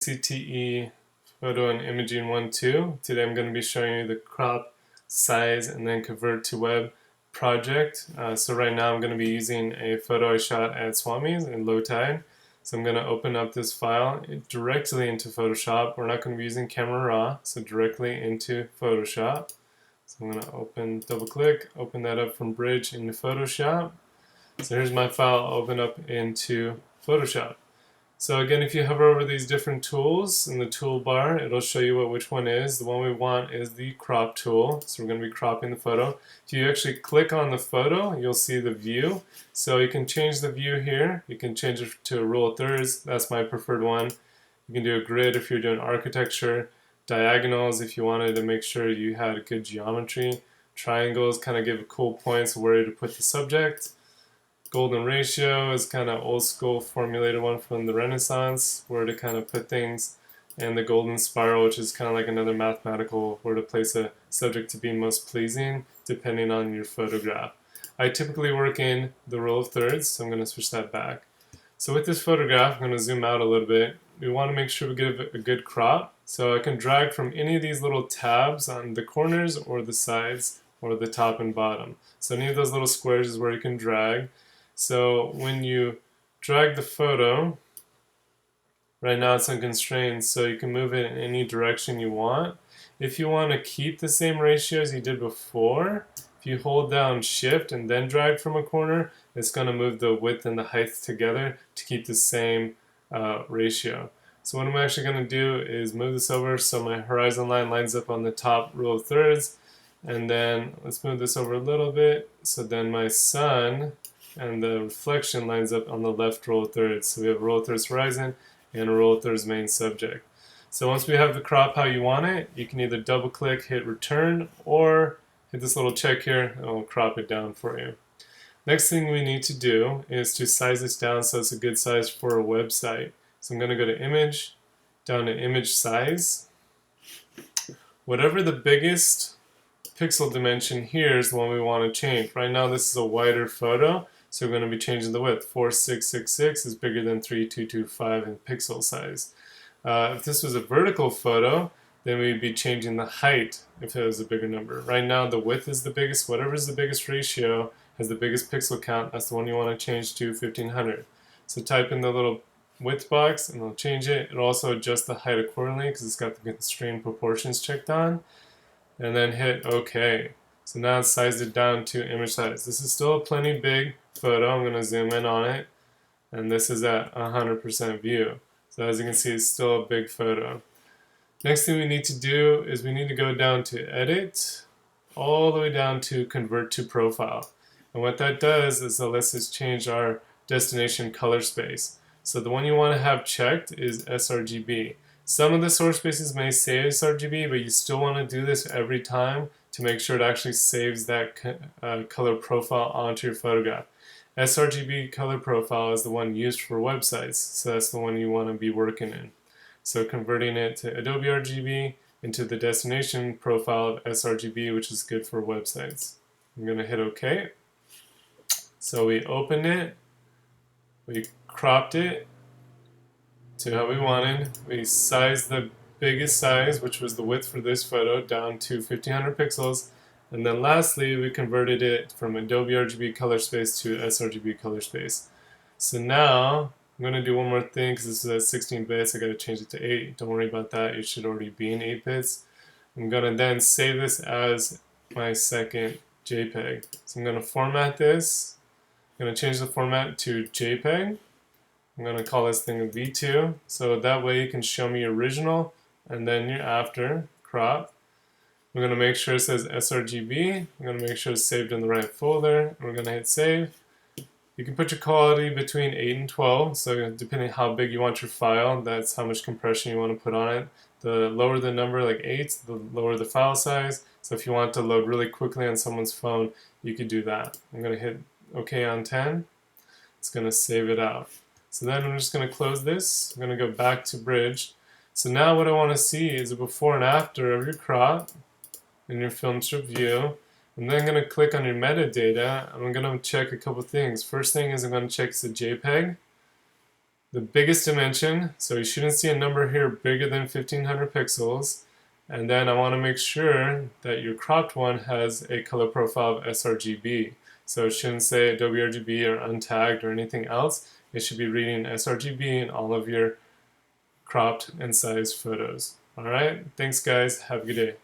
CCTE Photo and Imaging 1-2. Today I'm going to be showing you the crop, size, and then convert to web project. So right now I'm going to be using a photo I shot at Swami's in low tide. So I'm going to open up this file directly into Photoshop. We're not going to be using Camera Raw, so directly into Photoshop. So I'm going to double click, open that up from Bridge into Photoshop. So here's my file open up into Photoshop. So again, if you hover over these different tools in the toolbar, it'll show you which one is. The one we want is the crop tool. So we're going to be cropping the photo. If you actually click on the photo, you'll see the view. So you can change the view here. You can change it to a rule of thirds. That's my preferred one. You can do a grid if you're doing architecture. Diagonals if you wanted to make sure you had good geometry. Triangles kind of give cool points where to put the subject. Golden ratio is kind of old school formulated one from the Renaissance, where to kind of put things, and the golden spiral, which is kind of like another mathematical where to place a subject to be most pleasing depending on your photograph. I typically work in the rule of thirds, so I'm going to switch that back. So with this photograph, I'm going to zoom out a little bit. We want to make sure we get a good crop, so I can drag from any of these little tabs on the corners or the sides or the top and bottom. So any of those little squares is where you can drag. So when you drag the photo, right now it's unconstrained, so you can move it in any direction you want. If you want to keep the same ratio as you did before, if you hold down Shift and then drag from a corner, it's going to move the width and the height together to keep the same ratio. So what I'm actually going to do is move this over so my horizon line lines up on the top rule of thirds, and then let's move this over a little bit so then my sun and the reflection lines up on the left rule of thirds. So we have a rule of thirds horizon and a rule of thirds main subject. So once we have the crop how you want it, you can either double click, hit return, or hit this little check here and it'll crop it down for you. Next thing we need to do is to size this down so it's a good size for a website. So I'm going to go to image, down to image size. Whatever the biggest pixel dimension here is the one we want to change. Right now this is a wider photo, so we're going to be changing the width. 4666 is bigger than 3225 in pixel size. If this was a vertical photo, then we'd be changing the height if it was a bigger number. Right now the width is the biggest. Whatever is the biggest ratio has the biggest pixel count. That's the one you want to change to 1500. So type in the little width box and it'll change it. It'll also adjust the height accordingly because it's got the constrained proportions checked on. And then hit OK. So now it's sized it down to image size. This is still a plenty big photo. I'm going to zoom in on it. And this is at 100% view. So as you can see, it's still a big photo. Next thing we need to do is we need to go down to Edit, all the way down to Convert to Profile. And what that does is it lets us change our destination color space. So the one you want to have checked is sRGB. Some of the source spaces may say sRGB, but you still want to do this every time to make sure it actually saves that color profile onto your photograph. sRGB color profile is the one used for websites, so that's the one you want to be working in. So converting it to Adobe RGB into the destination profile of sRGB, which is good for websites. I'm going to hit OK. So we opened it, we cropped it to how we wanted. We sized the biggest size, which was the width for this photo, down to 1500 pixels. And then lastly, we converted it from Adobe RGB color space to sRGB color space. So now I'm going to do one more thing because this is at 16 bits. I got to change it to 8. Don't worry about that. It should already be in 8 bits. I'm going to then save this as my second JPEG. So I'm going to format this. I'm going to change the format to JPEG. I'm going to call this thing a V2, so that way you can show me your original and then your after crop. We're going to make sure it says sRGB. I'm going to make sure it's saved in the right folder. And we're going to hit save. You can put your quality between 8 and 12, so depending on how big you want your file, that's how much compression you want to put on it. The lower the number, like 8, the lower the file size. So if you want to load really quickly on someone's phone, you could do that. I'm going to hit OK on 10. It's going to save it out. So then I'm just going to close this. I'm going to go back to Bridge. So now what I want to see is a before and after of your crop in your film strip view. I'm then going to click on your metadata and I'm going to check a couple things. First thing is I'm going to check the JPEG. the biggest dimension, so you shouldn't see a number here bigger than 1500 pixels. And then I want to make sure that your cropped one has a color profile of sRGB. So it shouldn't say Adobe RGB or untagged or anything else. It should be reading sRGB in all of your cropped and sized photos. Alright, thanks guys, have a good day.